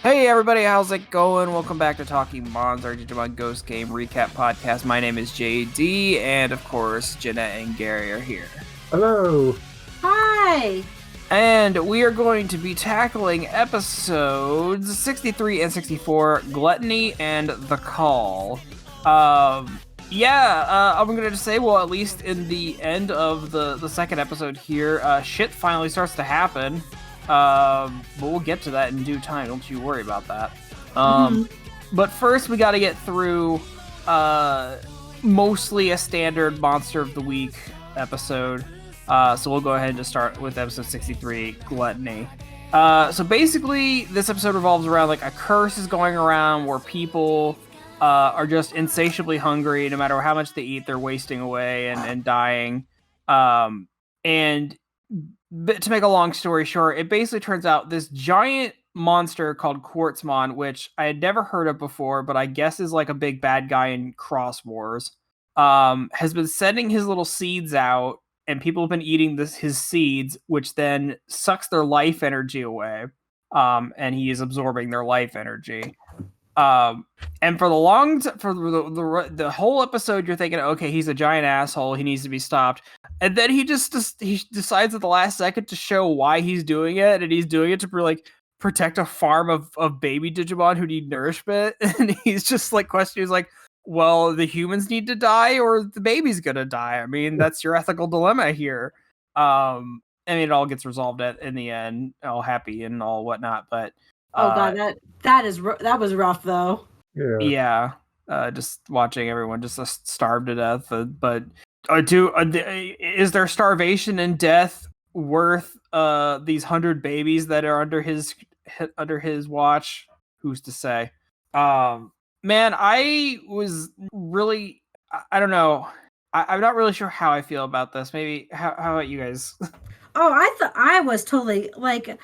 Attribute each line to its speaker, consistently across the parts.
Speaker 1: Hey everybody, how's it going? Welcome back to Talking MONS, our Digimon Ghost Game Recap Podcast. My name is JD, and of course, Jeanette and Gary are here.
Speaker 2: Hello.
Speaker 3: Hi.
Speaker 1: And we are going to be tackling episodes 63 and 64, Gluttony and The Call. I'm going to say, well, at least in the end of the second episode here, shit finally starts to happen. But we'll get to that in due time. Don't you worry about that. But first, we got to get through mostly a standard Monster of the Week episode. So we'll go ahead and just start with episode 63, Gluttony. So basically, this episode revolves around like a curse is going around where people are just insatiably hungry. No matter how much they eat, they're wasting away and dying. And to make a long story short, it basically turns out this giant monster called Quartzmon, which I had never heard of before, but I guess is like a big bad guy in Cross Wars, has been sending his little seeds out, and people have been eating his seeds, which then sucks their life energy away, and he is absorbing their life energy. And for the whole episode, you're thinking, okay, he's a giant asshole. He needs to be stopped. And then he decides at the last second to show why he's doing it, and he's doing it to protect a farm of baby Digimon who need nourishment. And he's just like questioning, like, well, the humans need to die or the baby's gonna die. I mean, that's your ethical dilemma here. I mean, it all gets resolved in the end, all happy and all whatnot, but.
Speaker 3: Oh god, that was rough though.
Speaker 1: Yeah. Just watching everyone just starve to death. But is there starvation and death worth these 100 babies that are under his watch? Who's to say? Man, I was really, I don't know. I'm not really sure how I feel about this. Maybe how about you guys?
Speaker 3: Oh, I thought I was totally like it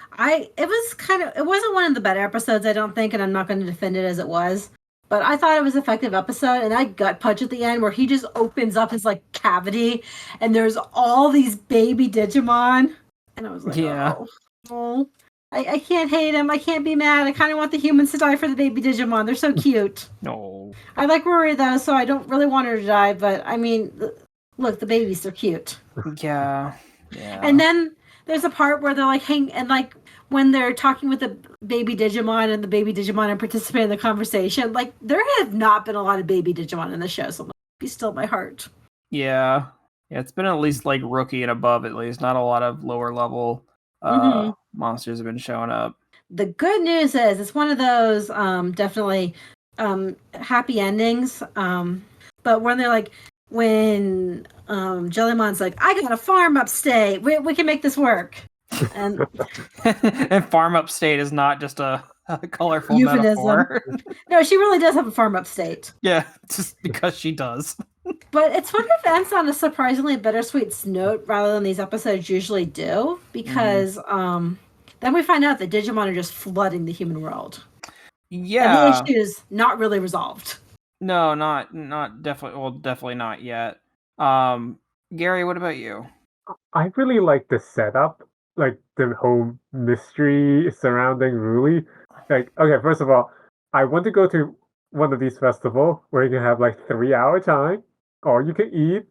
Speaker 3: wasn't one of the better episodes, I don't think, and I'm not going to defend it as it was. But I thought it was an effective episode, and that gut punch at the end where he just opens up his like cavity, and there's all these baby Digimon, and I was like,
Speaker 1: yeah,
Speaker 3: oh, I can't hate him, I can't be mad. I kind of want the humans to die for the baby Digimon. They're so cute.
Speaker 1: No,
Speaker 3: I like Ruri though, so I don't really want her to die. But I mean, look, the babies, they're cute.
Speaker 1: Yeah. Yeah.
Speaker 3: And then there's a part where they're like when they're talking with the baby Digimon and the baby Digimon are participating in the conversation, like there have not been a lot of baby Digimon in the show, so be still my heart.
Speaker 1: Yeah, it's been at least like rookie and above, at least. Not a lot of lower level monsters have been showing up.
Speaker 3: The good news is it's one of those definitely happy endings. But when they're like, when Jellymon's like, I got a farm upstate. We can make this work. And
Speaker 1: farm upstate is not just a colorful
Speaker 3: euphemism.
Speaker 1: Metaphor.
Speaker 3: No, she really does have a farm upstate.
Speaker 1: Yeah, just because she does.
Speaker 3: But it's one of ends on a surprisingly bittersweet note rather than these episodes usually do, because then we find out that Digimon are just flooding the human world.
Speaker 1: Yeah.
Speaker 3: And the issue's not really resolved.
Speaker 1: No, not definitely. Well, definitely not yet. Gary, what about you?
Speaker 2: I really like the setup, like the whole mystery surrounding Ruli. Like, okay, first of all, I want to go to one of these festivals where you can have like 3-hour time, or you can eat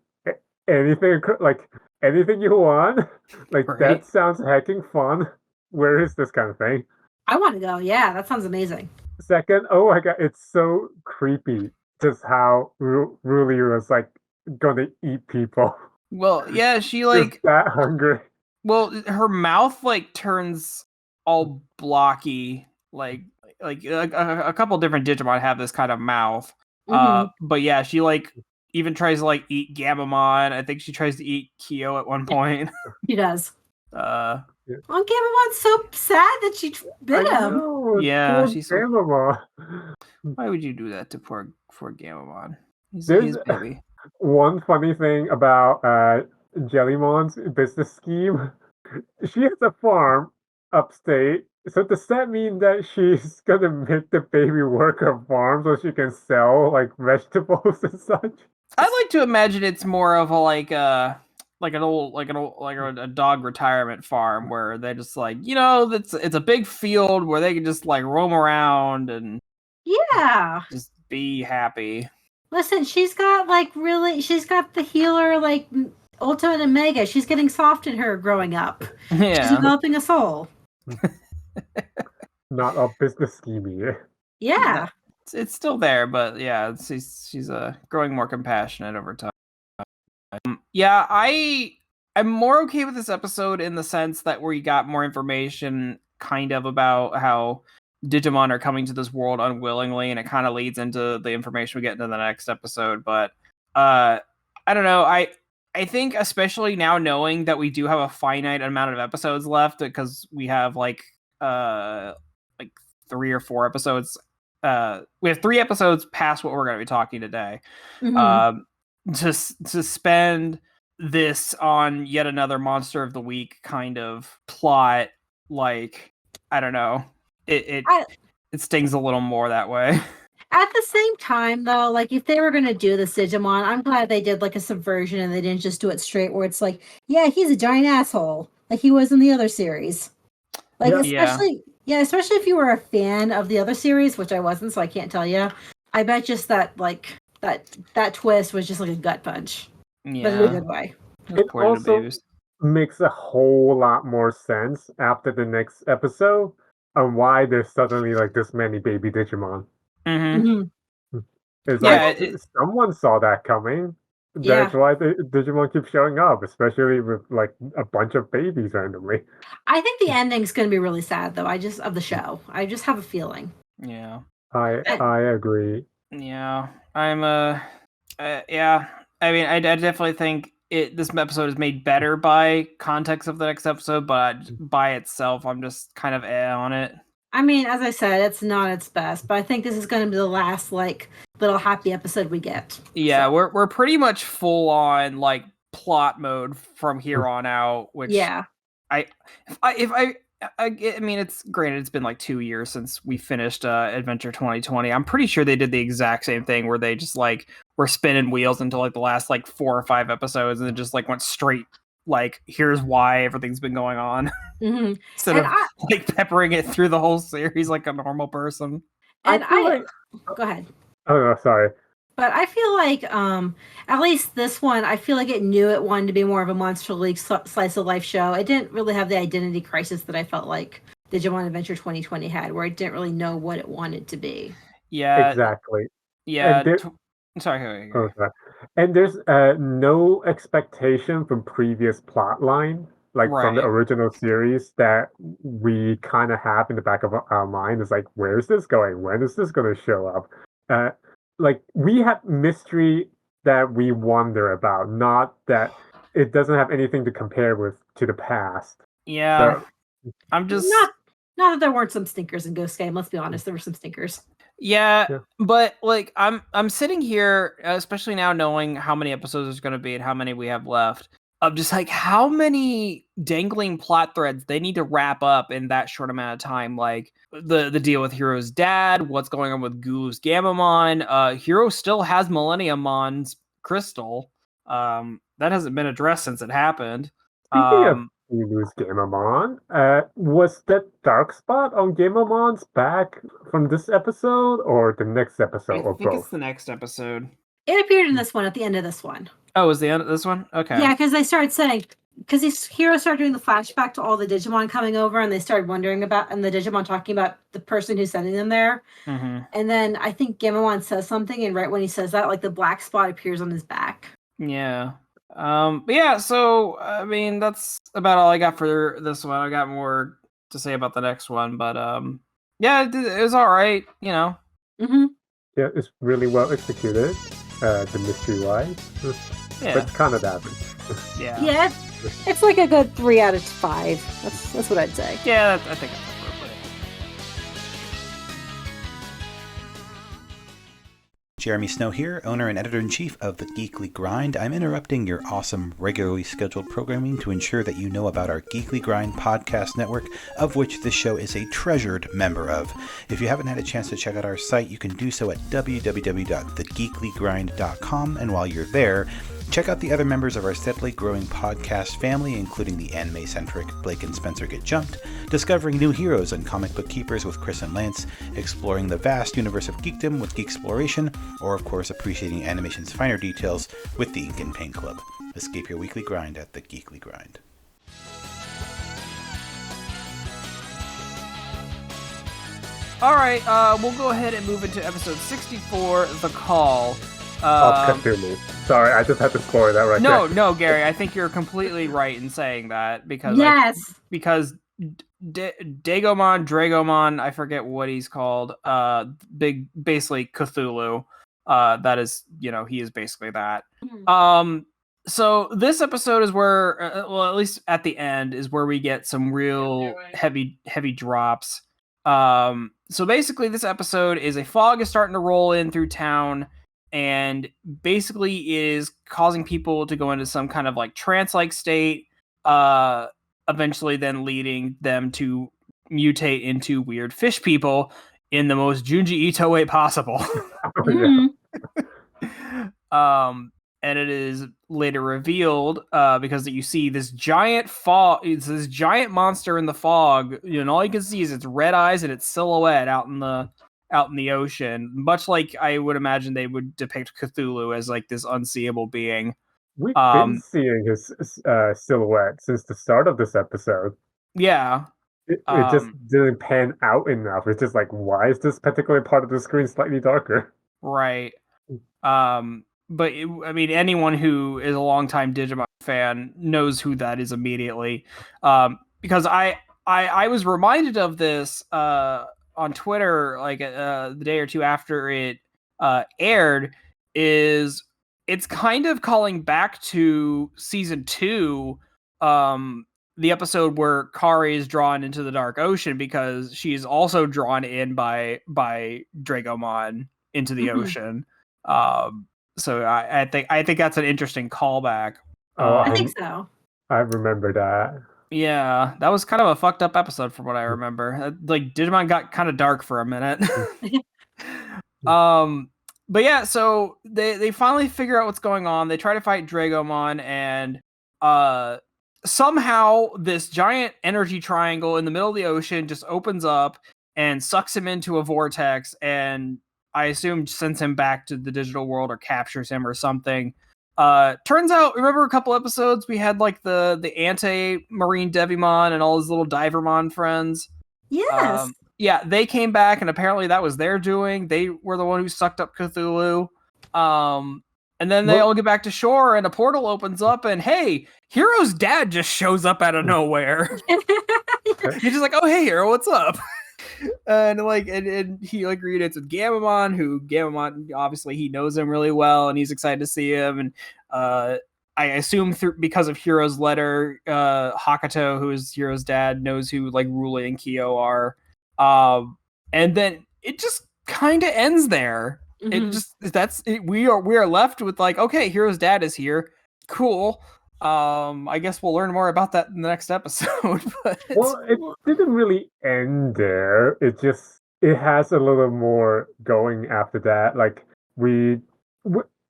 Speaker 2: anything you want. Like
Speaker 1: Right.
Speaker 2: That sounds hecking fun. Where is this kind of thing?
Speaker 3: I want to go. Yeah, that sounds amazing.
Speaker 2: Second, oh my god, it's so creepy. Just how Ruli was like gonna eat people.
Speaker 1: Well, yeah, she like
Speaker 2: that hungry.
Speaker 1: Well, her mouth like turns all blocky, like a couple different Digimon have this kind of mouth. But yeah, she like even tries to like eat Gamamon. I think she tries to eat Kyo at one point.
Speaker 3: She does.
Speaker 1: Yeah.
Speaker 3: Oh, Gamamon's so sad that she bit him.
Speaker 1: Yeah, she's so...
Speaker 2: Gamamon.
Speaker 1: Why would you do that to poor Gamamon? He's baby.
Speaker 2: One funny thing about Jellymon's business scheme. She has a farm upstate. So does that mean that she's gonna make the baby work her farm so she can sell like vegetables and such?
Speaker 1: I like to imagine it's more of a like a dog retirement farm where they're just like, it's a big field where they can just like roam around and just be happy.
Speaker 3: Listen, she's got the healer like Ultimate and Mega. She's getting soft in her growing up.
Speaker 1: Yeah.
Speaker 3: She's developing a soul.
Speaker 2: Not a business scheme.
Speaker 3: Yeah.
Speaker 1: It's still there, but yeah, she's growing more compassionate over time. Yeah, I'm more okay with this episode in the sense that we got more information kind of about how Digimon are coming to this world unwillingly, and it kind of leads into the information we get into the next episode. But I don't know. I think especially now knowing that we do have a finite amount of episodes left because we have like 3 or 4 episodes. We have 3 episodes past what we're going to be talking today. To spend this on yet another Monster of the Week kind of plot, like, I don't know, it stings a little more that way.
Speaker 3: At the same time, though, like if they were going to do the Digimon, I'm glad they did like a subversion and they didn't just do it straight where it's like, yeah, he's a giant asshole like he was in the other series. Like especially if you were a fan of the other series, which I wasn't, so I can't tell you. I bet just that like that twist was just like a gut punch.
Speaker 1: Yeah,
Speaker 3: but in a good way.
Speaker 2: It also makes a whole lot more sense after the next episode on why there's suddenly like this many baby Digimon. It's like someone saw that coming. That's why the Digimon keep showing up, especially with like a bunch of babies randomly.
Speaker 3: I think the ending's going to be really sad, though. Of the show, I just have a feeling.
Speaker 1: Yeah,
Speaker 2: I agree.
Speaker 1: Yeah, I'm yeah. I mean, I definitely think this episode is made better by context of the next episode, but by itself, I'm just kind of on it.
Speaker 3: I mean, as I said, it's not its best, but I think this is going to be the last like little happy episode we get.
Speaker 1: Yeah, so. we're pretty much full on like plot mode from here on out. Which I mean, it's granted it's been like 2 years since we finished Adventure 2020. I'm pretty sure they did the exact same thing where they just like were spinning wheels until like the last like 4 or 5 episodes and then just like went straight like here's why everything's been going on instead of like peppering it through the whole series like a normal person.
Speaker 3: And go ahead.
Speaker 2: Oh no, sorry.
Speaker 3: But I feel like at least this one, I feel like it knew it wanted to be more of a Monster League slice of life show. It didn't really have the identity crisis that I felt like Digimon Adventure 2020 had, where it didn't really know what it wanted to be.
Speaker 1: Yeah,
Speaker 2: exactly.
Speaker 1: Yeah.
Speaker 2: Sorry. And there's no expectation from previous plotline, like from the original series, that we kind of have in the back of our mind. It's like, where's this going? When is this going to show up? Like, we have mystery that we wonder about, not that it doesn't have anything to compare with to the past.
Speaker 1: Yeah. So, I'm just...
Speaker 3: Not that there weren't some stinkers in Ghost Game, let's be honest, there were some stinkers.
Speaker 1: Yeah, but like I'm sitting here, especially now knowing how many episodes there's going to be and how many we have left, of just like how many dangling plot threads they need to wrap up in that short amount of time. Like the deal with Hiro's dad, what's going on with Gulu's Gamamon. Hiro still has Millenniumon's crystal. That hasn't been addressed since it happened.
Speaker 2: Speaking of Gulu's Gamamon, was that dark spot on Gamamon's back from this episode or the next episode, or both?
Speaker 1: I think it's the next episode.
Speaker 3: It appeared in this one, at the end of this one.
Speaker 1: Oh, is the end of this one? Okay.
Speaker 3: Yeah, because they started saying, because Hiro started doing the flashback to all the Digimon coming over, and they started wondering about, and the Digimon talking about the person who's sending them there. And then I think Gamamon says something, and right when he says that, like the black spot appears on his back.
Speaker 1: Yeah. But yeah, so I mean that's about all I got for this one. I got more to say about the next one, but yeah, it was all right, you know.
Speaker 2: Yeah, it's really well executed, the mystery wise. But it's kind of average.
Speaker 3: Yeah, it's like a good 3 out of 5. That's what I'd say.
Speaker 1: Yeah, I think that's appropriate.
Speaker 4: Jeremy Snow here, owner and editor-in-chief of The Geekly Grind. I'm interrupting your awesome, regularly scheduled programming to ensure that you know about our Geekly Grind podcast network, of which this show is a treasured member of. If you haven't had a chance to check out our site, you can do so at www.thegeeklygrind.com, and while you're there, Check out the other members of our steadily growing podcast family, including the anime-centric Blake and Spencer Get Jumped, discovering new heroes and comic book keepers with Chris and Lance, exploring the vast universe of geekdom with Geek Exploration, or of course appreciating animation's finer details with the Ink and Paint Club. Escape your weekly grind at the Geekly Grind.
Speaker 1: All right, we'll go ahead and move into episode 64, The Call.
Speaker 2: Cthulhu. Sorry, I just had to spoil that right there.
Speaker 1: No, Gary, I think you're completely right in saying that because because Dragomon, I forget what he's called. Basically Cthulhu. That is, he is basically that. So this episode is where, at least at the end, is where we get some real heavy drops. So basically, this episode is a fog is starting to roll in through town. And basically is causing people to go into some kind of like trance-like state, eventually then leading them to mutate into weird fish people in the most Junji Ito way possible. And it is later revealed because you see this giant fog, it's this giant monster in the fog, and all you can see is its red eyes and its silhouette out in the ocean, much like I would imagine they would depict Cthulhu as like this unseeable being.
Speaker 2: We've been seeing his silhouette since the start of this episode.
Speaker 1: Yeah.
Speaker 2: It just didn't pan out enough. It's just like, why is this particular part of the screen slightly darker? Right.
Speaker 1: But anyone who is a longtime Digimon fan knows who that is immediately. Because I was reminded of this on Twitter, like the day or two after it aired, is it's kind of calling back to season 2, the episode where Kari is drawn into the dark ocean because she's also drawn in by Dragomon into the ocean. So I think that's an interesting callback.
Speaker 3: I think so.
Speaker 2: I remember that.
Speaker 1: Yeah, that was kind of a fucked up episode from what I remember. Like Digimon got kind of dark for a minute. But yeah, so they finally figure out what's going on. They try to fight Dragomon, and somehow this giant energy triangle in the middle of the ocean just opens up and sucks him into a vortex, and I assume sends him back to the digital world or captures him or something. Turns out, remember a couple episodes we had like the anti-marine Devimon and all his little Divermon friends?
Speaker 3: Yes.
Speaker 1: Yeah, they came back and apparently that was their doing. They were the one who sucked up Cthulhu. And then they all get back to shore and a portal opens up and hey, Hero's dad just shows up out of nowhere. He's just like, oh hey Hero, what's up? And he like reunites with Gamamon, who Gamamon obviously he knows him really well and he's excited to see him. And I assume because of Hero's letter, Hakuto, who is Hero's dad, knows who like Ruli and Kyo are. And then it just kind of ends there. Mm-hmm. We are left with like, okay, Hero's dad is here. Cool. I guess we'll learn more about that in the next episode.
Speaker 2: Well, it didn't really end there. It has a little more going after that. Like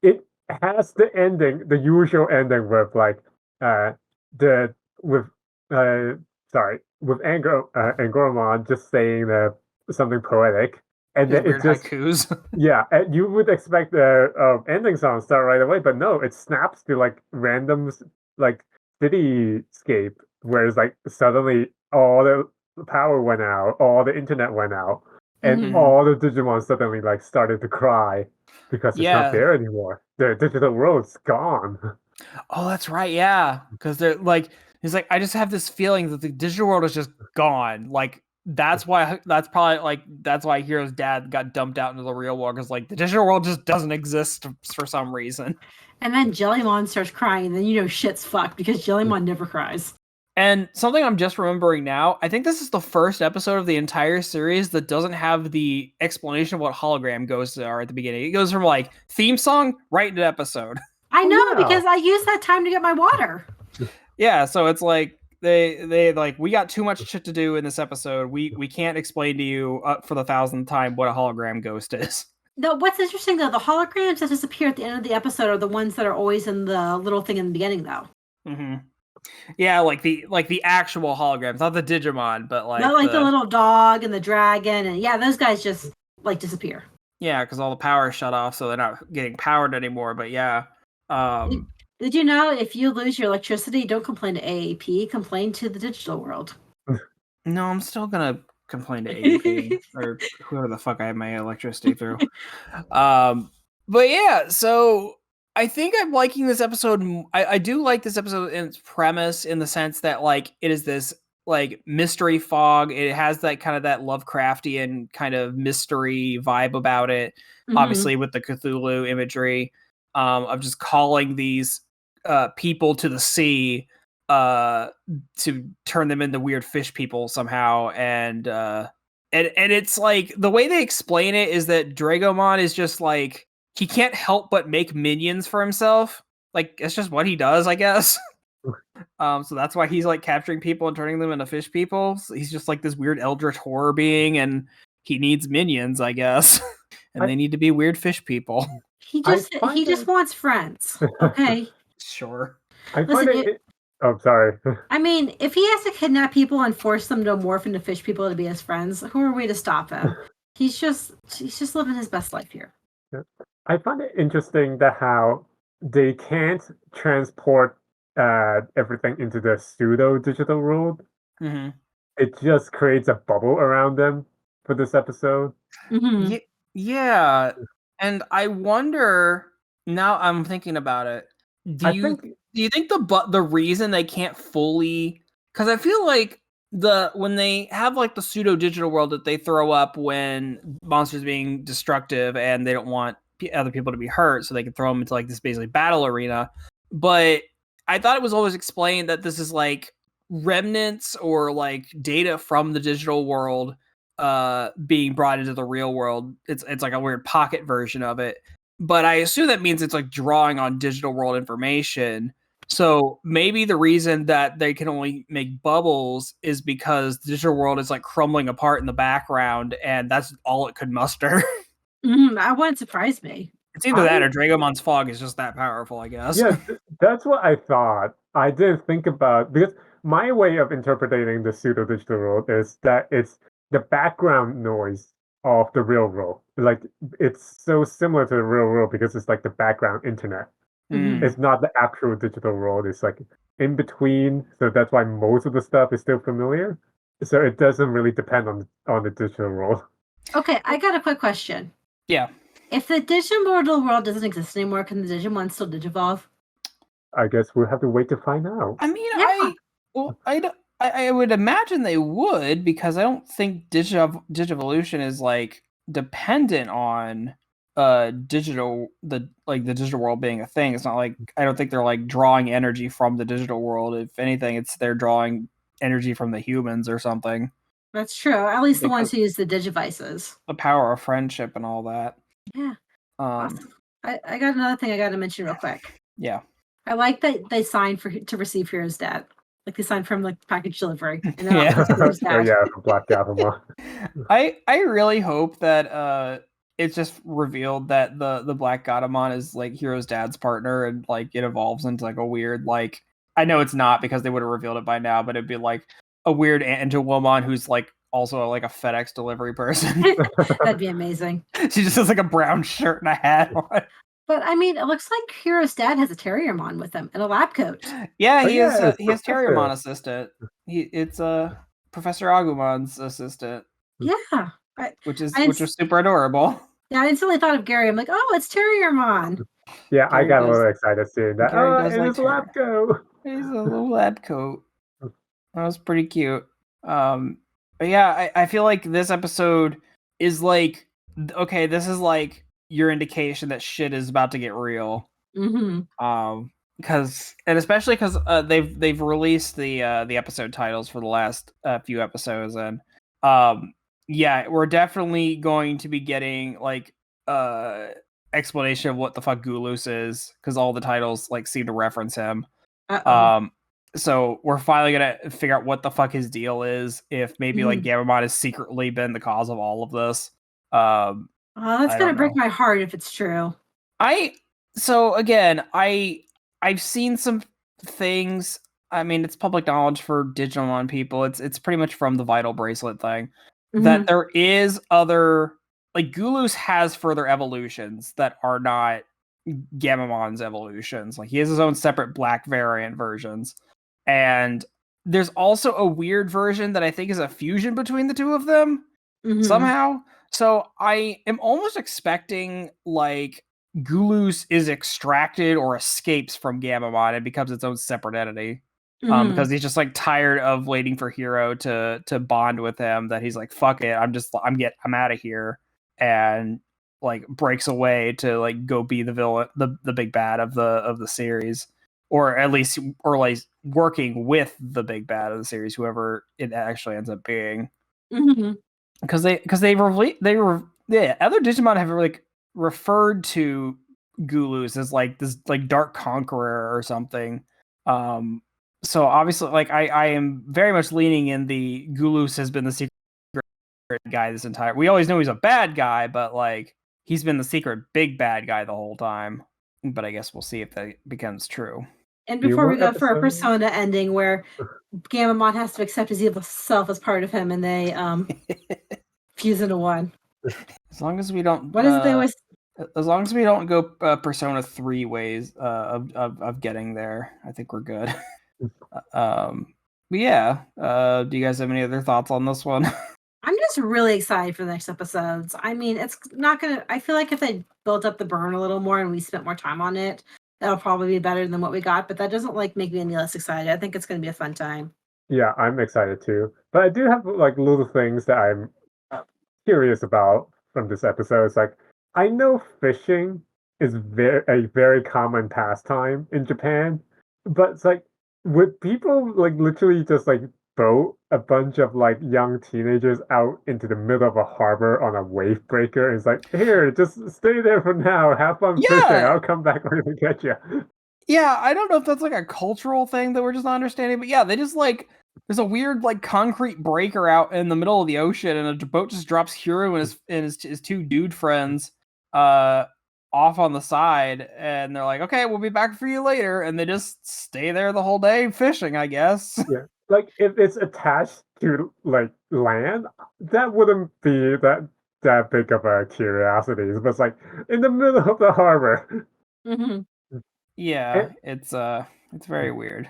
Speaker 2: it has the ending, the usual ending with like with Angoromon just saying something poetic. And then it just
Speaker 1: haikus.
Speaker 2: Yeah, and you would expect the ending song to start right away, but no, it snaps to like random like cityscape, whereas like suddenly all the power went out, all the internet went out, and all the Digimon suddenly like started to cry because it's not there anymore. The digital world's gone.
Speaker 1: Oh, that's right, yeah. Because they're like, he's like, I just have this feeling that the digital world is just gone. Like that's why Hero's dad got dumped out into the real world, because like the digital world just doesn't exist for some reason.
Speaker 3: And then Jellymon starts crying, and then shit's fucked because Jellymon never cries.
Speaker 1: And something I'm just remembering now, I think this is the first episode of the entire series that doesn't have the explanation of what hologram ghosts are at the beginning. It goes from like theme song right into episode.
Speaker 3: I know, because I used that time to get my water.
Speaker 1: Yeah, so it's like they like, we got too much shit to do in this episode. We can't explain to you for the 1,000th time what a hologram ghost is.
Speaker 3: No, what's interesting though, the holograms that disappear at the end of the episode are the ones that are always in the little thing in the beginning, though.
Speaker 1: Mm-hmm. Yeah, like the actual holograms, not the Digimon, but like
Speaker 3: Not like the little dog and the dragon, and yeah, those guys just like disappear.
Speaker 1: Yeah, because all the power is shut off, so they're not getting powered anymore. But yeah,
Speaker 3: Did you know if you lose your electricity, don't complain to AAP, complain to the digital world.
Speaker 1: no, I'm still gonna complain to AEP or whoever the fuck I have my electricity through. But yeah, so I think I'm liking this episode. I do like this episode in its premise, in the sense that like it is this like mystery fog. It has that kind of that Lovecraftian kind of mystery vibe about it. Obviously, with the Cthulhu imagery of just calling these people to the sea to turn them into weird fish people somehow, and it's like the way they explain it is that Dragomon is just like he can't help but make minions for himself. Like it's just what he does, I guess. So that's why he's like capturing people and turning them into fish people. So he's just like this weird eldritch horror being, and he needs minions, I guess. And they need to be weird fish people.
Speaker 3: He just wants friends. Okay.
Speaker 1: Sure.
Speaker 2: I find Oh, sorry.
Speaker 3: I mean, if he has to kidnap people and force them to morph into fish people to be his friends, who are we to stop him? He's just living his best life here.
Speaker 2: Yeah. I find it interesting that how they can't transport everything into the pseudo digital world.
Speaker 1: Mm-hmm.
Speaker 2: It just creates a bubble around them for this episode.
Speaker 3: Mm-hmm.
Speaker 1: Yeah, and I wonder. Now I'm thinking about it. Do you think the reason they can't fully? Because I feel like when they have like the pseudo digital world that they throw up when monsters being destructive and they don't want other people to be hurt, so they can throw them into like this basically battle arena. But I thought it was always explained that this is like remnants or like data from the digital world being brought into the real world. It's like a weird pocket version of it. But I assume that means it's like drawing on digital world information. So maybe the reason that they can only make bubbles is because the digital world is like crumbling apart in the background, and that's all it could muster.
Speaker 3: That wouldn't surprise me.
Speaker 1: It's either that or Dragomon's fog is just that powerful, I guess.
Speaker 2: Yeah, that's what I thought. I didn't think about, because my way of interpreting the pseudo digital world is that it's the background noise of the real world. Like it's so similar to the real world because it's like the background internet. It's not the actual digital world. It's like in between. So that's why most of the stuff is still familiar. So it doesn't really depend on the digital world.
Speaker 3: Okay, I got a quick question.
Speaker 1: Yeah.
Speaker 3: If the digital world doesn't exist anymore, can the Digimon still digivolve?
Speaker 2: I guess we'll have to wait to find out.
Speaker 1: I mean, I would imagine they would, because I don't think Digivolution is like dependent on the digital world being a thing. It's not like, I don't think they're like drawing energy from the digital world. If anything, it's they're drawing energy from the humans or something.
Speaker 3: That's true. At least the ones who use the Digivices.
Speaker 1: The power of friendship and all that.
Speaker 3: Yeah. Awesome. I got another thing I got to mention real quick.
Speaker 1: Yeah.
Speaker 3: I like that they signed to receive Hero's dad. Like they signed from like package delivery. And
Speaker 2: yeah, Black Gabamon.
Speaker 1: I really hope that it's just revealed that the Black Gatomon is like Hero's dad's partner, and like it evolves into like a weird, like, I know it's not because they would have revealed it by now, but it'd be like a weird Angelomon who's like also like a FedEx delivery person.
Speaker 3: That'd be amazing.
Speaker 1: She just has like a brown shirt and a hat on.
Speaker 3: But I mean, it looks like Hero's dad has a Terriermon with him and a lab coat.
Speaker 1: Yeah, he has Terriermon assistant. It's Professor Agumon's assistant.
Speaker 3: Yeah,
Speaker 1: which is super adorable.
Speaker 3: Yeah, I instantly thought of Gary. I'm like, oh, it's Terriermon.
Speaker 2: Yeah, Gary, I got a little excited seeing that. And his lab coat.
Speaker 1: He's a little lab coat. That was pretty cute. But yeah, I feel like this episode is like, okay, this is like your indication that shit is about to get real. Because especially because they've released the episode titles for the last few episodes, and yeah, we're definitely going to be getting like explanation of what the fuck Gulus is, because all the titles like seem to reference him. So we're finally gonna figure out what the fuck his deal is, if maybe like Gabamon has secretly been the cause of all of this.
Speaker 3: Oh, that's
Speaker 1: I
Speaker 3: gonna
Speaker 1: don't
Speaker 3: break
Speaker 1: know.
Speaker 3: my heart if it's true.
Speaker 1: So again, I've seen some things. I mean, it's public knowledge for Digimon people. It's pretty much from the Vital Bracelet thing that
Speaker 3: Mhm.
Speaker 1: there is other, like, Gulus has further evolutions that are not Gamamon's evolutions. Like, he has his own separate black variant versions, and there's also a weird version that I think is a fusion between the two of them
Speaker 3: Mhm.
Speaker 1: somehow. So I am almost expecting, like, Gulus is extracted or escapes from Gamamon and becomes its own separate entity.
Speaker 3: Mhm.
Speaker 1: Because he's just, like, tired of waiting for Hero to bond with him, that he's like, fuck it, I'm out of here, and, like, breaks away to, like, go be the villain, the big bad of the series, or at least working with the big bad of the series, whoever it actually ends up being.
Speaker 3: Mhm.
Speaker 1: Because other Digimon have, like, referred to Gulus as, like, this, like, dark conqueror or something. So obviously, like, I am very much leaning in the Gulus has been the secret guy this entire. We always know he's a bad guy, but, like, he's been the secret big bad guy the whole time. But I guess we'll see if that becomes true.
Speaker 3: And
Speaker 2: Few
Speaker 3: before we
Speaker 2: more
Speaker 3: go for a
Speaker 2: episodes.
Speaker 3: Persona ending where Gamamon has to accept his evil self as part of him, and they fuse into one.
Speaker 1: As long as we don't.
Speaker 3: What is it they always?
Speaker 1: As long as we don't go Persona 3 ways of getting there, I think we're good. But yeah, do you guys have any other thoughts on this one?
Speaker 3: I'm just really excited for the next episodes. I mean, it's not gonna. I feel like if they built up the burn a little more and we spent more time on it, that'll probably be better than what we got. But that doesn't, like, make me any less excited. I think it's gonna be a fun time.
Speaker 2: Yeah, I'm excited too. But I do have like little things that I'm curious about from this episode. It's like I know fishing is a very common pastime in Japan, but it's like would people like literally just like boat a bunch of like young teenagers out into the middle of a harbor on a wave breaker? It's like, here, just stay there for now, have fun fishing.
Speaker 1: Yeah,
Speaker 2: I'll come back when we get you.
Speaker 1: yeah. I don't know if that's, like, a cultural thing that we're just not understanding, but yeah, they just, like, there's a weird, like, concrete breaker out in the middle of the ocean, and a boat just drops Hiro and his two dude friends uh off on the side, and they're like, okay, we'll be back for you later, and they just stay there the whole day fishing, I guess.
Speaker 2: Yeah, like if it's attached to like land, that wouldn't be that big of a curiosity. But it's like in the middle of the harbor.
Speaker 3: Mm-hmm.
Speaker 1: Yeah,
Speaker 2: And,
Speaker 1: it's very weird.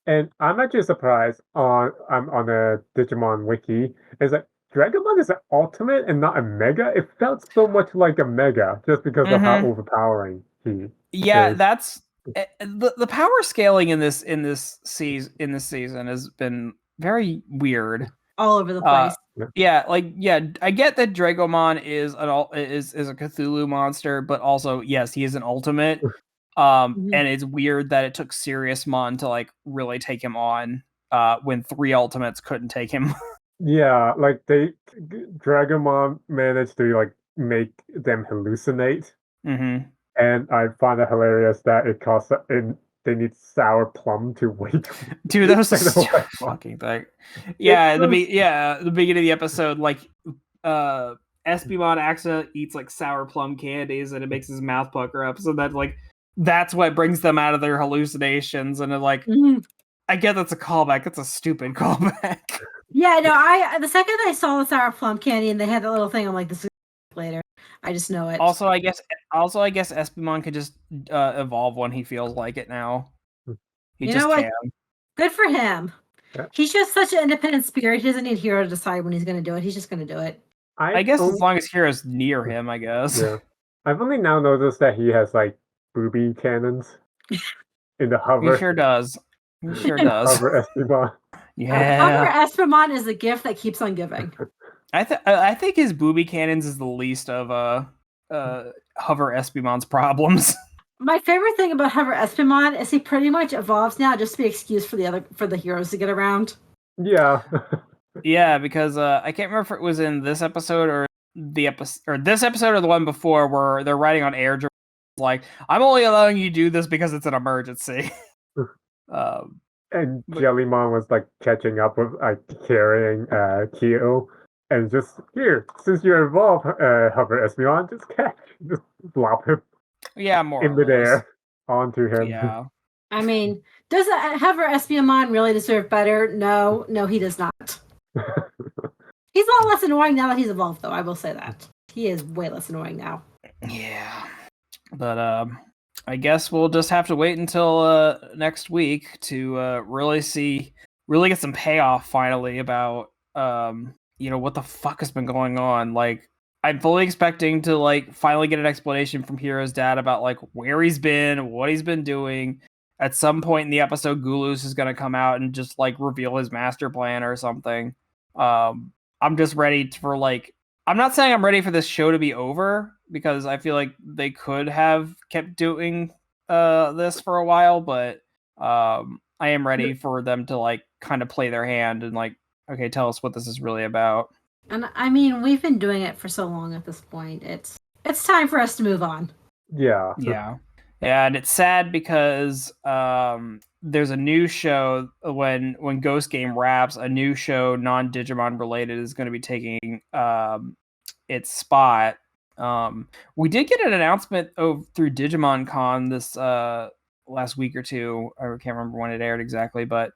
Speaker 2: and I'm actually surprised I'm on a Digimon wiki. Is that Dragonmon is an ultimate and not a mega? It felt so much like a mega just because of how
Speaker 1: Mm-hmm.
Speaker 2: overpowering he
Speaker 1: Yeah,
Speaker 2: is.
Speaker 1: that's the power scaling in this season has been very weird.
Speaker 3: All over the
Speaker 1: Uh,
Speaker 3: place.
Speaker 1: yeah, like, yeah, I get that Dragomon is a Cthulhu monster, but also, yes, he is an ultimate.
Speaker 3: Mhm.
Speaker 1: And it's weird that it took Seriousmon to, like, really take him on, when 3 ultimates couldn't take him.
Speaker 2: Yeah, like Dragonmon managed to like make them hallucinate.
Speaker 1: Mm-hmm.
Speaker 2: And I find it hilarious that it costs and they need sour plum to wake
Speaker 1: Dude, that was a
Speaker 2: them awake.
Speaker 1: fucking thing.
Speaker 2: It's
Speaker 1: Yeah,
Speaker 2: so
Speaker 1: the beginning of the episode, like, Espimon accidentally eats, like, sour plum candies, and it makes his mouth pucker up. So that, like, that's what brings them out of their hallucinations. And they're like,
Speaker 3: Mhm.
Speaker 1: I get that's a callback. That's a stupid callback.
Speaker 3: Yeah, no, I the second I saw the sour plum candy and they had that little thing, I'm like, this is later. I just know it.
Speaker 1: Also, I guess Espimon could just evolve when he feels like it now. He
Speaker 3: You
Speaker 1: just
Speaker 3: know what?
Speaker 1: can.
Speaker 3: Good for him.
Speaker 2: yeah.
Speaker 3: He's just such an independent spirit. He doesn't need Hero to decide when he's going to do it. He's just going to do it.
Speaker 1: I
Speaker 2: I've
Speaker 1: guess as
Speaker 2: only
Speaker 1: long as Hero's near him, I guess.
Speaker 2: yeah. I've only now noticed that he has like booby cannons in the
Speaker 1: He
Speaker 2: hover
Speaker 1: sure does. He sure does.
Speaker 2: hover Esteban.
Speaker 3: However,
Speaker 1: Yeah.
Speaker 3: Espimon is a gift that keeps on giving.
Speaker 1: I think his booby cannons is the least of Hover Espimon's problems.
Speaker 3: My favorite thing about Hover Espimon is he pretty much evolves now just to be excused for the heroes to get around.
Speaker 2: Yeah.
Speaker 1: Yeah, because I can't remember if it was in this episode or this episode or the one before, where they're riding on air drones, like, I'm only allowing you to do this because it's an emergency.
Speaker 2: And
Speaker 1: But
Speaker 2: Jellymon was like catching up with like carrying Kyo. and just here, since you're involved, Hover Espeon, just flop him
Speaker 1: Yeah, more
Speaker 2: in
Speaker 1: or less.
Speaker 2: midair onto him.
Speaker 1: Yeah.
Speaker 3: I mean, does Hover Espeon really deserve better? No, he does not. He's a lot less annoying now that he's evolved, though. I will say that he is way less annoying now.
Speaker 1: Yeah. But I guess we'll just have to wait until next week to really get some payoff finally about what the fuck has been going on. Like, I'm fully expecting to like finally get an explanation from Hero's dad about like where he's been, what he's been doing. At some point in the episode, Gulus is gonna come out and just like reveal his master plan or something. I'm just ready for like. I'm not saying I'm ready for this show to be over because I feel like they could have kept doing this for a while, but I am ready for them to like kind of play their hand and like, okay, tell us what this is really about.
Speaker 3: And I mean, we've been doing it for so long at this point. It's time for us to move on.
Speaker 2: Yeah.
Speaker 1: Yeah, and it's sad because there's a new show when Ghost Game wraps, a new show non-Digimon related is going to be taking its spot. We did get an announcement through Digimon Con this last week or two. I can't remember when it aired exactly, but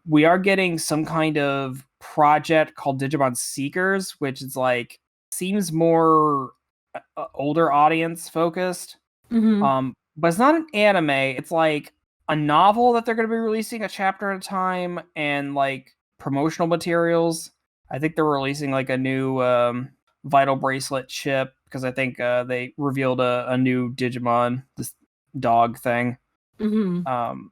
Speaker 1: we are getting some kind of project called Digimon Seekers, which is like seems more older audience focused.
Speaker 3: Mm-hmm.
Speaker 1: But it's not an anime. It's like a novel that they're going to be releasing a chapter at a time and like promotional materials. I think they're releasing like a new Vital Bracelet chip because I think they revealed a new Digimon, this dog thing.
Speaker 3: Mm-hmm.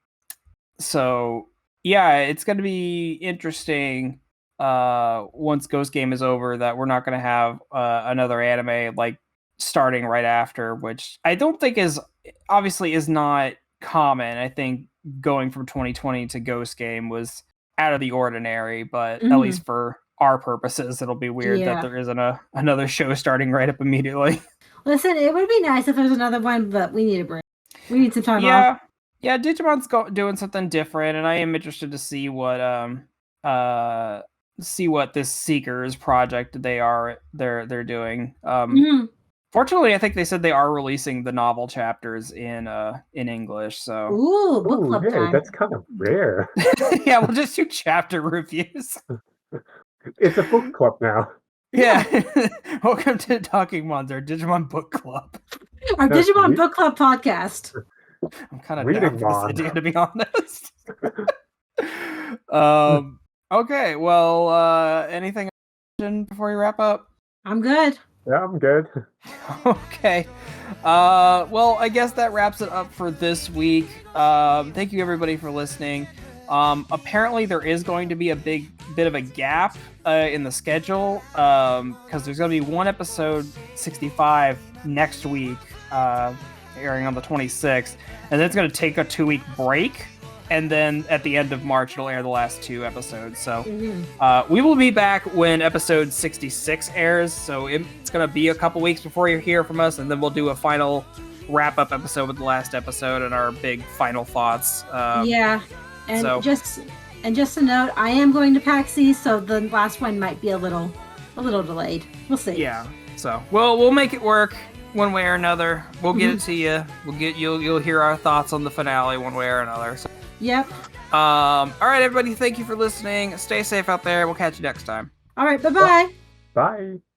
Speaker 1: So yeah, it's going to be interesting once Ghost Game is over that we're not going to have another anime like starting right after, which I don't think is not common. I think going from 2020 to Ghost Game was out of the ordinary, but at least for our purposes, it'll be weird that there isn't another show starting right up immediately.
Speaker 3: Listen, it would be nice if there's another one, but we need a break. We need some time off.
Speaker 1: Yeah, Digimon's doing something different, and I am interested to see what this Seekers project they're doing. Fortunately, I think they said they are releasing the novel chapters in English. So
Speaker 3: ooh, book club time.
Speaker 2: That's kind of rare.
Speaker 1: Yeah, we'll just do chapter reviews.
Speaker 2: It's a book club now.
Speaker 1: Yeah. Welcome to Talking Mons, our Digimon book club.
Speaker 3: Our Digimon book club podcast.
Speaker 1: I'm kind of down for this idea, to be honest. Okay, well, anything before you wrap up?
Speaker 3: I'm good.
Speaker 2: Yeah, I'm good.
Speaker 1: Okay. Well, I guess that wraps it up for this week. Thank you everybody for listening. Apparently there is going to be a big bit of a gap in the schedule because there's going to be one episode 65 next week airing on the 26th, and then it's going to take a 2-week break, and then at the end of March it'll air the last 2 episodes. So we will be back when episode 66 airs, so it's going to be a couple weeks before you hear from us, and then we'll do a final wrap-up episode with the last episode and our big final thoughts.
Speaker 3: And just a note, I am going to PAX East, so the last one might be a little delayed. We'll see.
Speaker 1: Yeah. So we'll make it work one way or another. We'll get it to you. You'll hear our thoughts on the finale one way or another. So,
Speaker 3: yep.
Speaker 1: All right, everybody. Thank you for listening. Stay safe out there. We'll catch you next time.
Speaker 3: All right. Bye-bye.
Speaker 2: Bye.